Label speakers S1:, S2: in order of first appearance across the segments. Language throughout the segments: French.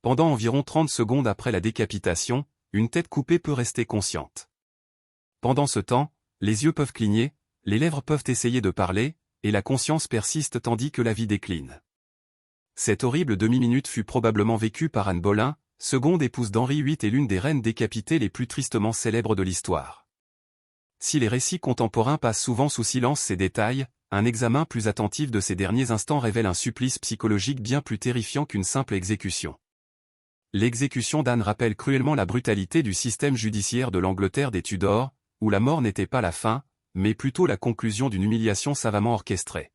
S1: Pendant environ 30 secondes après la décapitation, une tête coupée peut rester consciente. Pendant ce temps, les yeux peuvent cligner, les lèvres peuvent essayer de parler, et la conscience persiste tandis que la vie décline. Cette horrible demi-minute fut probablement vécue par Anne Boleyn, seconde épouse d'Henri VIII et l'une des reines décapitées les plus tristement célèbres de l'histoire. Si les récits contemporains passent souvent sous silence ces détails, un examen plus attentif de ces derniers instants révèle un supplice psychologique bien plus terrifiant qu'une simple exécution. L'exécution d'Anne rappelle cruellement la brutalité du système judiciaire de l'Angleterre des Tudors, où la mort n'était pas la fin, mais plutôt la conclusion d'une humiliation savamment orchestrée.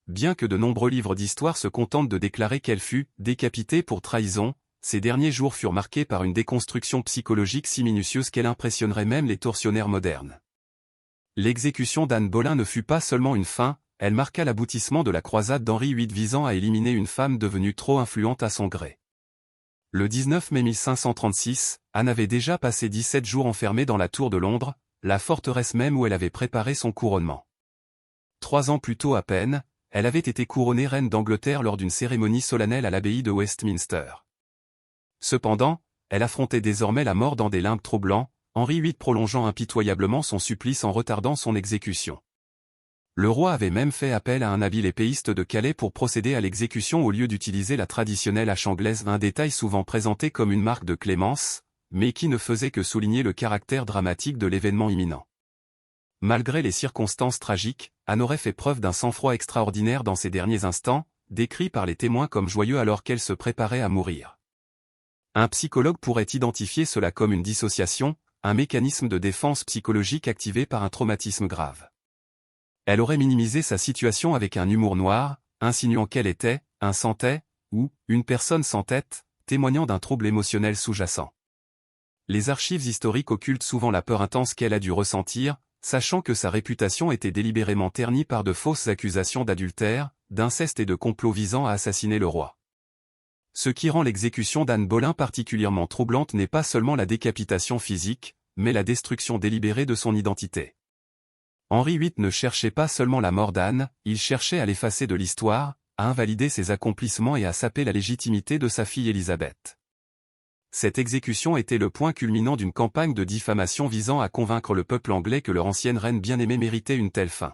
S1: Bien que de nombreux livres d'histoire se contentent de déclarer qu'elle fut décapitée pour trahison, ces derniers jours furent marqués par une déconstruction psychologique si minutieuse qu'elle impressionnerait même les tortionnaires modernes. L'exécution d'Anne Boleyn ne fut pas seulement une fin, elle marqua l'aboutissement de la croisade d'Henri VIII visant à éliminer une femme devenue trop influente à son gré. Le 19 mai 1536, Anne avait déjà passé 17 jours enfermée dans la Tour de Londres, la forteresse même où elle avait préparé son couronnement. 3 ans plus tôt à peine, elle avait été couronnée reine d'Angleterre lors d'une cérémonie solennelle à l'abbaye de Westminster. Cependant, elle affrontait désormais la mort dans des limbes troublants, Henri VIII prolongeant impitoyablement son supplice en retardant son exécution. Le roi avait même fait appel à un habile épéiste de Calais pour procéder à l'exécution au lieu d'utiliser la traditionnelle hache anglaise, un détail souvent présenté comme une marque de clémence, mais qui ne faisait que souligner le caractère dramatique de l'événement imminent. Malgré les circonstances tragiques, Anne aurait fait preuve d'un sang-froid extraordinaire dans ces derniers instants, décrit par les témoins comme joyeux alors qu'elle se préparait à mourir. Un psychologue pourrait identifier cela comme une dissociation, un mécanisme de défense psychologique activé par un traumatisme grave. Elle aurait minimisé sa situation avec un humour noir, insinuant qu'elle était un sans-tête, ou une personne sans tête, témoignant d'un trouble émotionnel sous-jacent. Les archives historiques occultent souvent la peur intense qu'elle a dû ressentir, sachant que sa réputation était délibérément ternie par de fausses accusations d'adultère, d'inceste et de complot visant à assassiner le roi. Ce qui rend l'exécution d'Anne Boleyn particulièrement troublante n'est pas seulement la décapitation physique, mais la destruction délibérée de son identité. Henri VIII ne cherchait pas seulement la mort d'Anne, il cherchait à l'effacer de l'histoire, à invalider ses accomplissements et à saper la légitimité de sa fille Élisabeth. Cette exécution était le point culminant d'une campagne de diffamation visant à convaincre le peuple anglais que leur ancienne reine bien-aimée méritait une telle fin.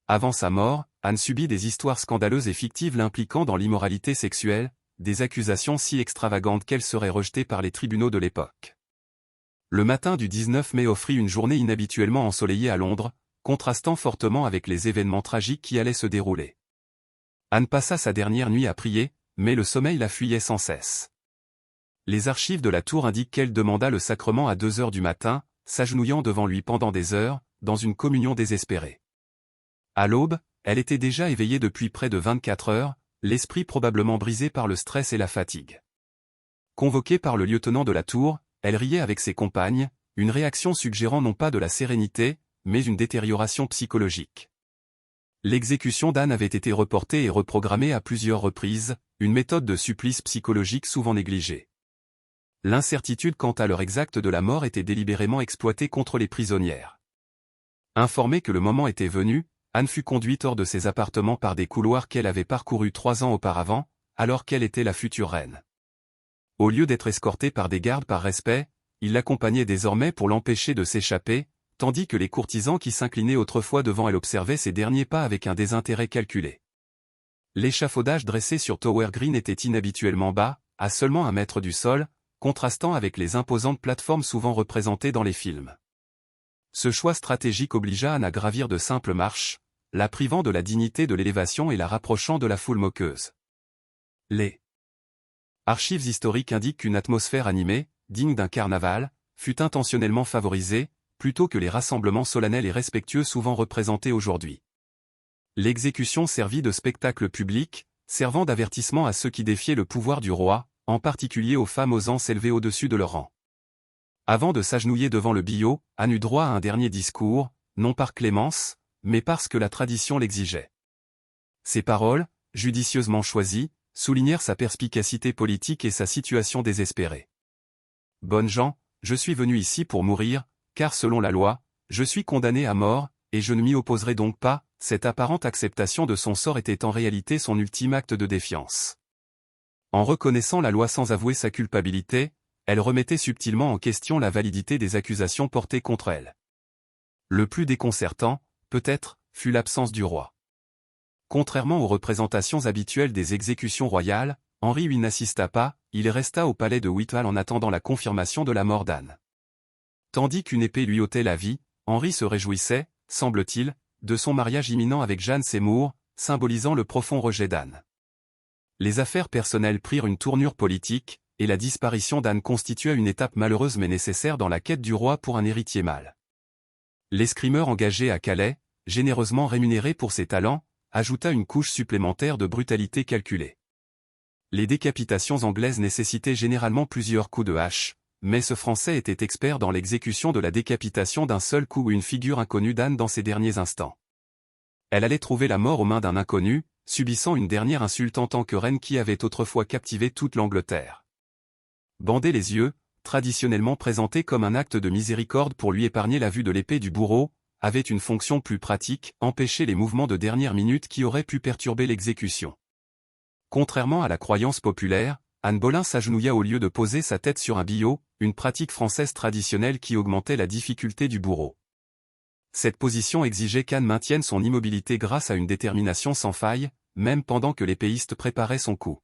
S1: Avant sa mort, Anne subit des histoires scandaleuses et fictives l'impliquant dans l'immoralité sexuelle, des accusations si extravagantes qu'elles seraient rejetées par les tribunaux de l'époque. Le matin du 19 mai offrit une journée inhabituellement ensoleillée à Londres, contrastant fortement avec les événements tragiques qui allaient se dérouler. Anne passa sa dernière nuit à prier, mais le sommeil la fuyait sans cesse. Les archives de la tour indiquent qu'elle demanda le sacrement à 2 heures du matin, s'agenouillant devant lui pendant des heures, dans une communion désespérée. À l'aube, elle était déjà éveillée depuis près de 24 heures, l'esprit probablement brisé par le stress et la fatigue. Convoquée par le lieutenant de la tour, elle riait avec ses compagnes, une réaction suggérant non pas de la sérénité, mais une détérioration psychologique. L'exécution d'Anne avait été reportée et reprogrammée à plusieurs reprises, une méthode de supplice psychologique souvent négligée. L'incertitude quant à l'heure exacte de la mort était délibérément exploitée contre les prisonnières. Informée que le moment était venu, Anne fut conduite hors de ses appartements par des couloirs qu'elle avait parcourus 3 ans auparavant, alors qu'elle était la future reine. Au lieu d'être escortée par des gardes par respect, ils l'accompagnaient désormais pour l'empêcher de s'échapper, tandis que les courtisans qui s'inclinaient autrefois devant elle observaient ses derniers pas avec un désintérêt calculé. L'échafaudage dressé sur Tower Green était inhabituellement bas, à seulement 1 mètre du sol, contrastant avec les imposantes plateformes souvent représentées dans les films. Ce choix stratégique obligea Anne à gravir de simples marches, la privant de la dignité de l'élévation et la rapprochant de la foule moqueuse. Les archives historiques indiquent qu'une atmosphère animée, digne d'un carnaval, fut intentionnellement favorisée, plutôt que les rassemblements solennels et respectueux souvent représentés aujourd'hui. L'exécution servit de spectacle public, servant d'avertissement à ceux qui défiaient le pouvoir du roi, en particulier aux femmes osant s'élever au-dessus de leur rang. Avant de s'agenouiller devant le biot, Anne eut droit à un dernier discours, non par clémence, mais parce que la tradition l'exigeait. Ces paroles, judicieusement choisies, soulignèrent sa perspicacité politique et sa situation désespérée. « Bonnes gens, je suis venu ici pour mourir, car selon la loi, je suis condamné à mort, et je ne m'y opposerai donc pas. » Cette apparente acceptation de son sort était en réalité son ultime acte de défiance. En reconnaissant la loi sans avouer sa culpabilité, elle remettait subtilement en question la validité des accusations portées contre elle. Le plus déconcertant, peut-être, fut l'absence du roi. Contrairement aux représentations habituelles des exécutions royales, Henri VIII n'assista pas, il resta au palais de Whitehall en attendant la confirmation de la mort d'Anne. Tandis qu'une épée lui ôtait la vie, Henri se réjouissait, semble-t-il, de son mariage imminent avec Jeanne Seymour, symbolisant le profond rejet d'Anne. Les affaires personnelles prirent une tournure politique, et la disparition d'Anne constitua une étape malheureuse mais nécessaire dans la quête du roi pour un héritier mâle. L'escrimeur engagé à Calais, généreusement rémunéré pour ses talents, ajouta une couche supplémentaire de brutalité calculée. Les décapitations anglaises nécessitaient généralement plusieurs coups de hache, mais ce Français était expert dans l'exécution de la décapitation d'un seul coup ou une figure inconnue d'Anne dans ses derniers instants. Elle allait trouver la mort aux mains d'un inconnu, subissant une dernière insulte en tant que reine qui avait autrefois captivé toute l'Angleterre. Bander les yeux, traditionnellement présenté comme un acte de miséricorde pour lui épargner la vue de l'épée du bourreau, avait une fonction plus pratique, empêcher les mouvements de dernière minute qui auraient pu perturber l'exécution. Contrairement à la croyance populaire, Anne Boleyn s'agenouilla au lieu de poser sa tête sur un billot, une pratique française traditionnelle qui augmentait la difficulté du bourreau. Cette position exigeait qu'Anne maintienne son immobilité grâce à une détermination sans faille, même pendant que l'épéiste préparait son coup.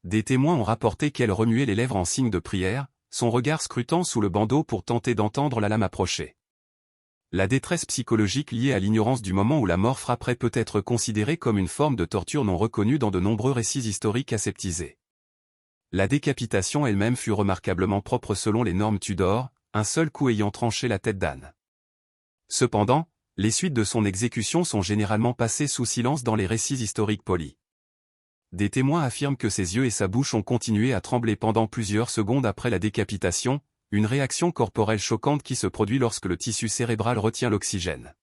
S1: Des témoins ont rapporté qu'elle remuait les lèvres en signe de prière, son regard scrutant sous le bandeau pour tenter d'entendre la lame approcher. La détresse psychologique liée à l'ignorance du moment où la mort frapperait peut être considérée comme une forme de torture non reconnue dans de nombreux récits historiques aseptisés. La décapitation elle-même fut remarquablement propre selon les normes Tudor, un seul coup ayant tranché la tête d'Anne. Cependant, les suites de son exécution sont généralement passées sous silence dans les récits historiques polis. Des témoins affirment que ses yeux et sa bouche ont continué à trembler pendant plusieurs secondes après la décapitation, une réaction corporelle choquante qui se produit lorsque le tissu cérébral retient l'oxygène.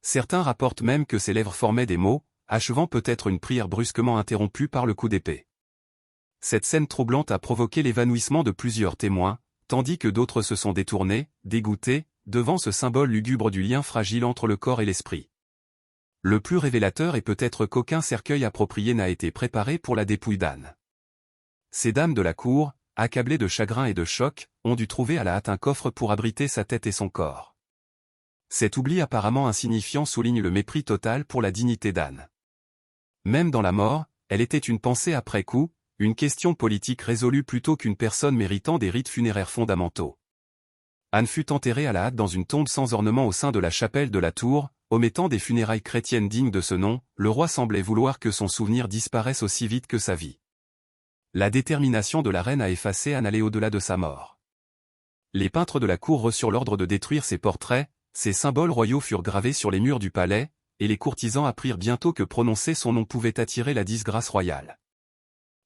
S1: Certains rapportent même que ses lèvres formaient des mots, achevant peut-être une prière brusquement interrompue par le coup d'épée. Cette scène troublante a provoqué l'évanouissement de plusieurs témoins, tandis que d'autres se sont détournés, dégoûtés, devant ce symbole lugubre du lien fragile entre le corps et l'esprit. Le plus révélateur est peut-être qu'aucun cercueil approprié n'a été préparé pour la dépouille d'Anne. Ces dames de la cour, accablées de chagrin et de choc, ont dû trouver à la hâte un coffre pour abriter sa tête et son corps. Cet oubli apparemment insignifiant souligne le mépris total pour la dignité d'Anne. Même dans la mort, elle était une pensée après coup, une question politique résolue plutôt qu'une personne méritant des rites funéraires fondamentaux. Anne fut enterrée à la hâte dans une tombe sans ornement au sein de la chapelle de la Tour, omettant des funérailles chrétiennes dignes de ce nom, le roi semblait vouloir que son souvenir disparaisse aussi vite que sa vie. La détermination de la reine à effacer Anne allait au-delà de sa mort. Les peintres de la cour reçurent l'ordre de détruire ses portraits, ses symboles royaux furent gravés sur les murs du palais, et les courtisans apprirent bientôt que prononcer son nom pouvait attirer la disgrâce royale.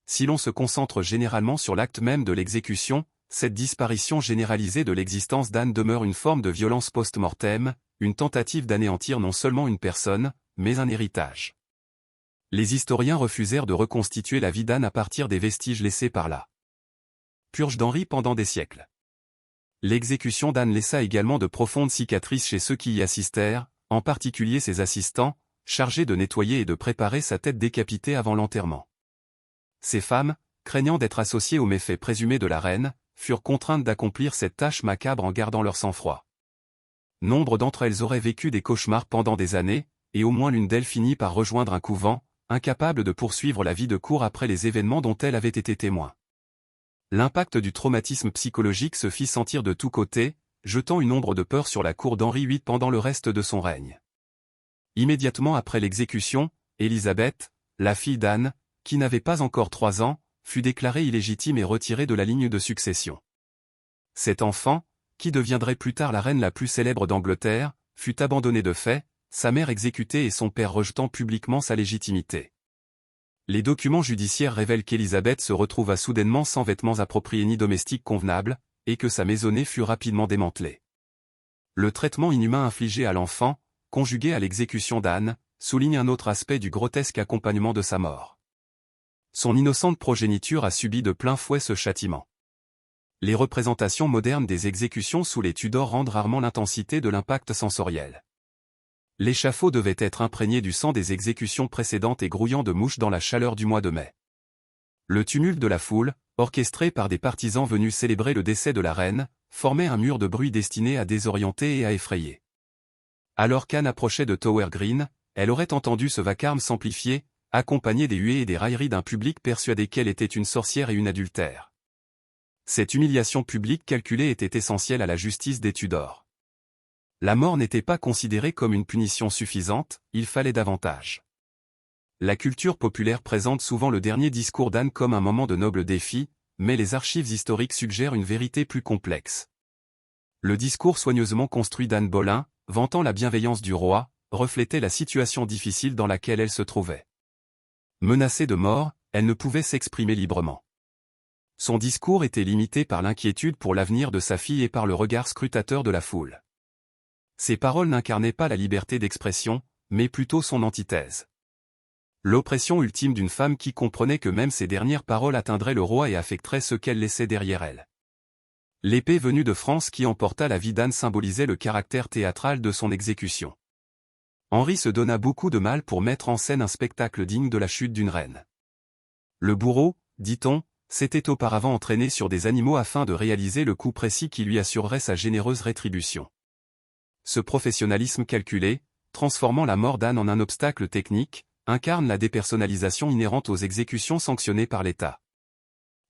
S1: Si l'on se concentre généralement sur l'acte même de l'exécution, cette disparition généralisée de l'existence d'Anne demeure une forme de violence post-mortem, une tentative d'anéantir non seulement une personne, mais un héritage. Les historiens refusèrent de reconstituer la vie d'Anne à partir des vestiges laissés par la purge d'Henri pendant des siècles. L'exécution d'Anne laissa également de profondes cicatrices chez ceux qui y assistèrent, en particulier ses assistants, chargés de nettoyer et de préparer sa tête décapitée avant l'enterrement. Ces femmes, craignant d'être associées aux méfaits présumés de la reine, furent contraintes d'accomplir cette tâche macabre en gardant leur sang-froid. Nombre d'entre elles auraient vécu des cauchemars pendant des années, et au moins l'une d'elles finit par rejoindre un couvent, incapable de poursuivre la vie de cour après les événements dont elle avait été témoin. L'impact du traumatisme psychologique se fit sentir de tous côtés, jetant une ombre de peur sur la cour d'Henri VIII pendant le reste de son règne. Immédiatement après l'exécution, Élisabeth, la fille d'Anne, qui n'avait pas encore 3 ans, fut déclarée illégitime et retirée de la ligne de succession. Cet enfant, qui deviendrait plus tard la reine la plus célèbre d'Angleterre, fut abandonné de fait, sa mère exécutée et son père rejetant publiquement sa légitimité. Les documents judiciaires révèlent qu'Élisabeth se retrouva soudainement sans vêtements appropriés ni domestiques convenables, et que sa maisonnée fut rapidement démantelée. Le traitement inhumain infligé à l'enfant, conjugué à l'exécution d'Anne, souligne un autre aspect du grotesque accompagnement de sa mort. Son innocente progéniture a subi de plein fouet ce châtiment. Les représentations modernes des exécutions sous les Tudors rendent rarement l'intensité de l'impact sensoriel. L'échafaud devait être imprégné du sang des exécutions précédentes et grouillant de mouches dans la chaleur du mois de mai. Le tumulte de la foule, orchestré par des partisans venus célébrer le décès de la reine, formait un mur de bruit destiné à désorienter et à effrayer. Alors qu'Anne approchait de Tower Green, elle aurait entendu ce vacarme s'amplifier, accompagné des huées et des railleries d'un public persuadé qu'elle était une sorcière et une adultère. Cette humiliation publique calculée était essentielle à la justice des Tudors. La mort n'était pas considérée comme une punition suffisante, il fallait davantage. La culture populaire présente souvent le dernier discours d'Anne comme un moment de noble défi, mais les archives historiques suggèrent une vérité plus complexe. Le discours soigneusement construit d'Anne Boleyn, vantant la bienveillance du roi, reflétait la situation difficile dans laquelle elle se trouvait. Menacée de mort, elle ne pouvait s'exprimer librement. Son discours était limité par l'inquiétude pour l'avenir de sa fille et par le regard scrutateur de la foule. Ses paroles n'incarnaient pas la liberté d'expression, mais plutôt son antithèse. L'oppression ultime d'une femme qui comprenait que même ses dernières paroles atteindraient le roi et affecteraient ce qu'elle laissait derrière elle. L'épée venue de France qui emporta la vie d'Anne symbolisait le caractère théâtral de son exécution. Henri se donna beaucoup de mal pour mettre en scène un spectacle digne de la chute d'une reine. Le bourreau, dit-on, s'était auparavant entraîné sur des animaux afin de réaliser le coup précis qui lui assurerait sa généreuse rétribution. Ce professionnalisme calculé, transformant la mort d'Anne en un obstacle technique, incarne la dépersonnalisation inhérente aux exécutions sanctionnées par l'État.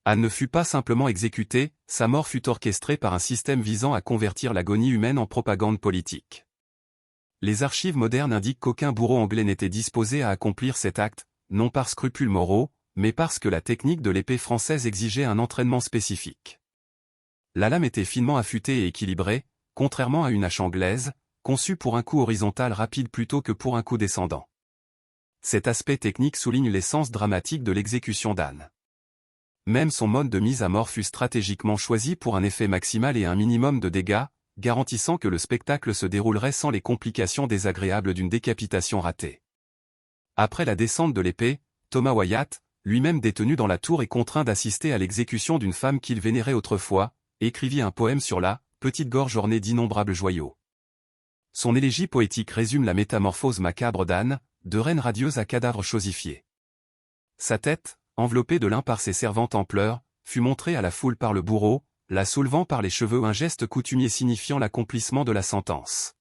S1: Anne ne fut pas simplement exécutée, sa mort fut orchestrée par un système visant à convertir l'agonie humaine en propagande politique. Les archives modernes indiquent qu'aucun bourreau anglais n'était disposé à accomplir cet acte, non par scrupules moraux, mais parce que la technique de l'épée française exigeait un entraînement spécifique. La lame était finement affûtée et équilibrée, contrairement à une hache anglaise, conçue pour un coup horizontal rapide plutôt que pour un coup descendant. Cet aspect technique souligne l'essence dramatique de l'exécution d'Anne. Même son mode de mise à mort fut stratégiquement choisi pour un effet maximal et un minimum de dégâts, garantissant que le spectacle se déroulerait sans les complications désagréables d'une décapitation ratée. Après la descente de l'épée, Thomas Wyatt, lui-même détenu dans la tour et contraint d'assister à l'exécution d'une femme qu'il vénérait autrefois, écrivit un poème sur la « petite gorge ornée d'innombrables joyaux ». Son élégie poétique résume la métamorphose macabre d'Anne, de reine radieuse à cadavre chosifié. Sa tête, enveloppée de lin par ses servantes en pleurs, fut montrée à la foule par le bourreau, la soulevant par les cheveux, un geste coutumier signifiant l'accomplissement de la sentence.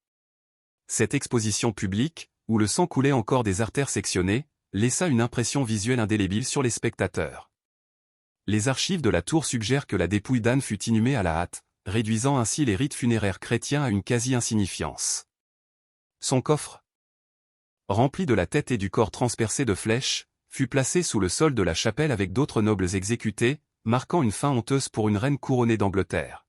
S1: Cette exposition publique, où le sang coulait encore des artères sectionnées, laissa une impression visuelle indélébile sur les spectateurs. Les archives de la tour suggèrent que la dépouille d'Anne fut inhumée à la hâte, réduisant ainsi les rites funéraires chrétiens à une quasi-insignifiance. Son coffre, rempli de la tête et du corps transpercés de flèches, fut placé sous le sol de la chapelle avec d'autres nobles exécutés, marquant une fin honteuse pour une reine couronnée d'Angleterre.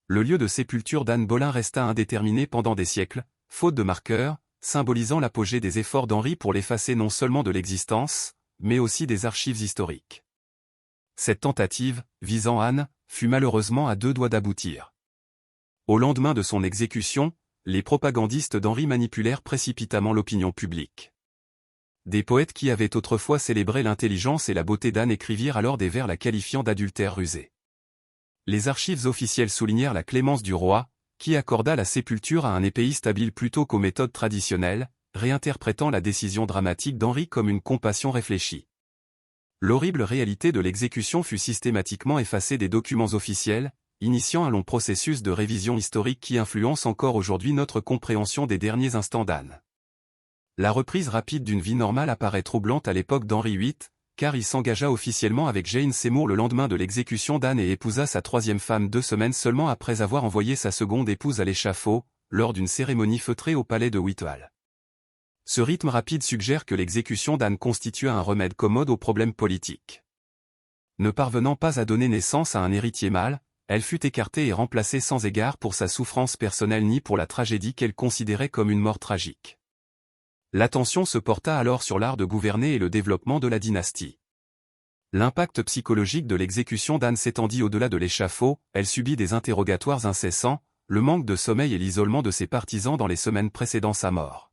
S1: Le lieu de sépulture d'Anne Boleyn resta indéterminé pendant des siècles, faute de marqueurs, symbolisant l'apogée des efforts d'Henri pour l'effacer non seulement de l'existence, mais aussi des archives historiques. Cette tentative, visant Anne, fut malheureusement à deux doigts d'aboutir. Au lendemain de son exécution, les propagandistes d'Henri manipulèrent précipitamment l'opinion publique. Des poètes qui avaient autrefois célébré l'intelligence et la beauté d'Anne écrivirent alors des vers la qualifiant d'adultère rusé. Les archives officielles soulignèrent la clémence du roi, qui accorda la sépulture à un épéiste habile plutôt qu'aux méthodes traditionnelles, réinterprétant la décision dramatique d'Henri comme une compassion réfléchie. L'horrible réalité de l'exécution fut systématiquement effacée des documents officiels, initiant un long processus de révision historique qui influence encore aujourd'hui notre compréhension des derniers instants d'Anne. La reprise rapide d'une vie normale apparaît troublante à l'époque d'Henri VIII, car il s'engagea officiellement avec Jane Seymour le lendemain de l'exécution d'Anne et épousa sa troisième femme 2 semaines seulement après avoir envoyé sa seconde épouse à l'échafaud, lors d'une cérémonie feutrée au palais de Whitehall. Ce rythme rapide suggère que l'exécution d'Anne constitua un remède commode aux problèmes politiques. Ne parvenant pas à donner naissance à un héritier mâle, elle fut écartée et remplacée sans égard pour sa souffrance personnelle ni pour la tragédie qu'elle considérait comme une mort tragique. L'attention se porta alors sur l'art de gouverner et le développement de la dynastie. L'impact psychologique de l'exécution d'Anne s'étendit au-delà de l'échafaud, elle subit des interrogatoires incessants, le manque de sommeil et l'isolement de ses partisans dans les semaines précédant sa mort.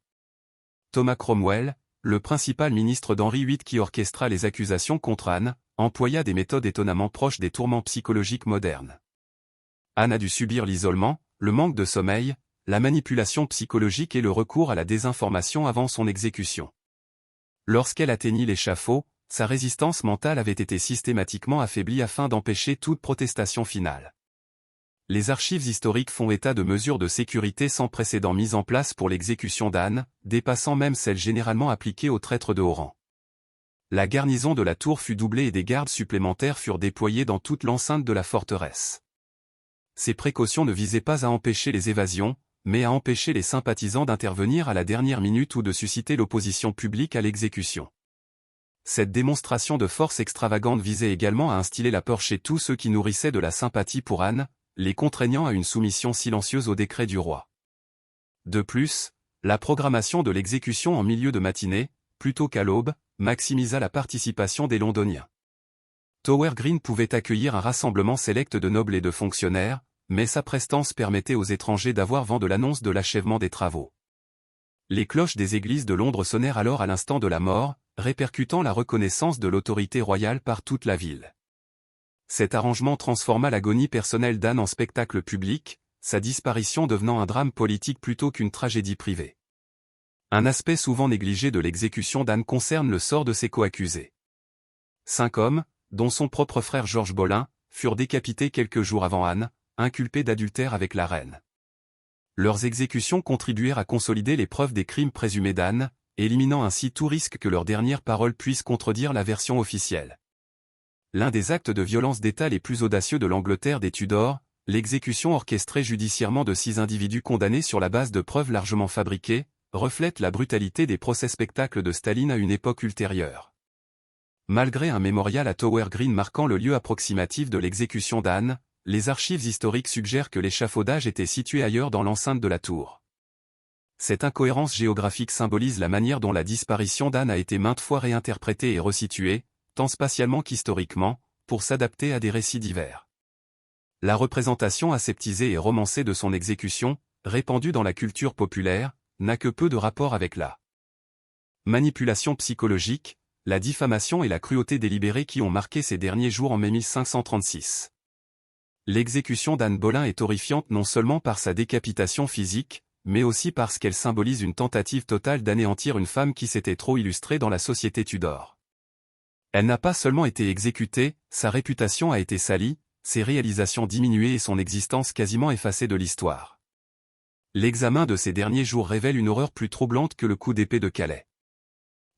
S1: Thomas Cromwell, le principal ministre d'Henri VIII qui orchestra les accusations contre Anne, employa des méthodes étonnamment proches des tourments psychologiques modernes. Anne a dû subir l'isolement, le manque de sommeil, la manipulation psychologique et le recours à la désinformation avant son exécution. Lorsqu'elle atteignit l'échafaud, sa résistance mentale avait été systématiquement affaiblie afin d'empêcher toute protestation finale. Les archives historiques font état de mesures de sécurité sans précédent mises en place pour l'exécution d'Anne, dépassant même celles généralement appliquées aux traîtres de haut rang. La garnison de la tour fut doublée et des gardes supplémentaires furent déployés dans toute l'enceinte de la forteresse. Ces précautions ne visaient pas à empêcher les évasions, mais à empêcher les sympathisants d'intervenir à la dernière minute ou de susciter l'opposition publique à l'exécution. Cette démonstration de force extravagante visait également à instiller la peur chez tous ceux qui nourrissaient de la sympathie pour Anne, les contraignant à une soumission silencieuse au décret du roi. De plus, la programmation de l'exécution en milieu de matinée, plutôt qu'à l'aube, maximisa la participation des Londoniens. Tower Green pouvait accueillir un rassemblement sélect de nobles et de fonctionnaires, mais sa prestance permettait aux étrangers d'avoir vent de l'annonce de l'achèvement des travaux. Les cloches des églises de Londres sonnèrent alors à l'instant de la mort, répercutant la reconnaissance de l'autorité royale par toute la ville. Cet arrangement transforma l'agonie personnelle d'Anne en spectacle public, sa disparition devenant un drame politique plutôt qu'une tragédie privée. Un aspect souvent négligé de l'exécution d'Anne concerne le sort de ses coaccusés. 5 hommes, dont son propre frère Georges Boleyn, furent décapités quelques jours avant Anne, inculpés d'adultère avec la reine. Leurs exécutions contribuèrent à consolider les preuves des crimes présumés d'Anne, éliminant ainsi tout risque que leurs dernières paroles puissent contredire la version officielle. L'un des actes de violence d'État les plus audacieux de l'Angleterre des Tudors, l'exécution orchestrée judiciairement de 6 individus condamnés sur la base de preuves largement fabriquées, reflète la brutalité des procès-spectacles de Staline à une époque ultérieure. Malgré un mémorial à Tower Green marquant le lieu approximatif de l'exécution d'Anne, les archives historiques suggèrent que l'échafaudage était situé ailleurs dans l'enceinte de la tour. Cette incohérence géographique symbolise la manière dont la disparition d'Anne a été maintes fois réinterprétée et resituée, tant spatialement qu'historiquement, pour s'adapter à des récits divers. La représentation aseptisée et romancée de son exécution, répandue dans la culture populaire, n'a que peu de rapport avec la manipulation psychologique, la diffamation et la cruauté délibérée qui ont marqué ces derniers jours en mai 1536. L'exécution d'Anne Boleyn est horrifiante non seulement par sa décapitation physique, mais aussi parce qu'elle symbolise une tentative totale d'anéantir une femme qui s'était trop illustrée dans la société Tudor. Elle n'a pas seulement été exécutée, sa réputation a été salie, ses réalisations diminuées et son existence quasiment effacée de l'histoire. L'examen de ces derniers jours révèle une horreur plus troublante que le coup d'épée de Calais.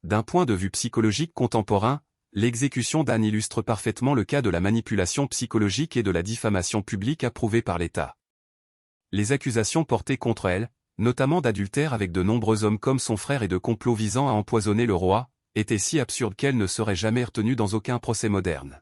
S1: D'un point de vue psychologique contemporain, l'exécution d'Anne illustre parfaitement le cas de la manipulation psychologique et de la diffamation publique approuvée par l'État. Les accusations portées contre elle, notamment d'adultère avec de nombreux hommes comme son frère et de complot visant à empoisonner le roi, étaient si absurdes qu'elles ne seraient jamais retenues dans aucun procès moderne.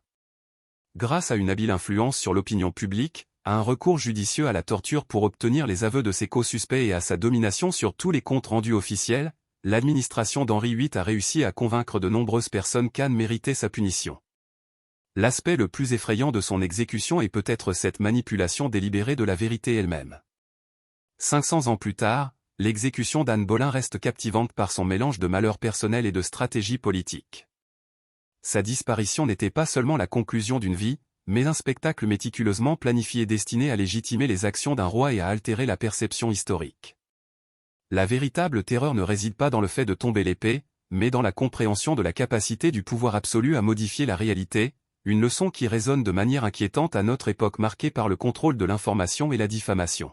S1: Grâce à une habile influence sur l'opinion publique, à un recours judicieux à la torture pour obtenir les aveux de ses co-suspects et à sa domination sur tous les comptes rendus officiels, l'administration d'Henri VIII a réussi à convaincre de nombreuses personnes qu'Anne méritait sa punition. L'aspect le plus effrayant de son exécution est peut-être cette manipulation délibérée de la vérité elle-même. 500 ans plus tard, l'exécution d'Anne Boleyn reste captivante par son mélange de malheur personnel et de stratégie politique. Sa disparition n'était pas seulement la conclusion d'une vie, mais un spectacle méticuleusement planifié destiné à légitimer les actions d'un roi et à altérer la perception historique. La véritable terreur ne réside pas dans le fait de tomber l'épée, mais dans la compréhension de la capacité du pouvoir absolu à modifier la réalité, une leçon qui résonne de manière inquiétante à notre époque marquée par le contrôle de l'information et la diffamation.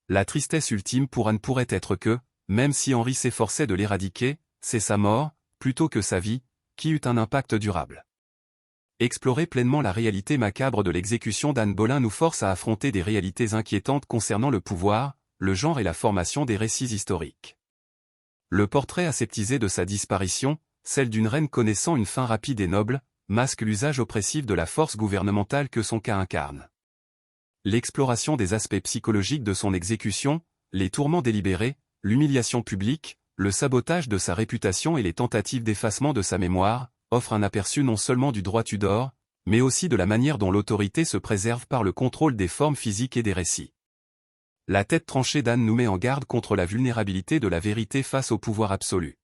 S1: La tristesse ultime pour Anne pourrait être que, même si Henri s'efforçait de l'éradiquer, c'est sa mort, plutôt que sa vie, qui eut un impact durable. Explorer pleinement la réalité macabre de l'exécution d'Anne Boleyn nous force à affronter des réalités inquiétantes concernant le pouvoir, le genre et la formation des récits historiques. Le portrait aseptisé de sa disparition, celle d'une reine connaissant une fin rapide et noble, masque l'usage oppressif de la force gouvernementale que son cas incarne. L'exploration des aspects psychologiques de son exécution, les tourments délibérés, l'humiliation publique, le sabotage de sa réputation et les tentatives d'effacement de sa mémoire, offrent un aperçu non seulement du droit Tudor, mais aussi de la manière dont l'autorité se préserve par le contrôle des formes physiques et des récits. La tête tranchée d'Anne nous met en garde contre la vulnérabilité de la vérité face au pouvoir absolu.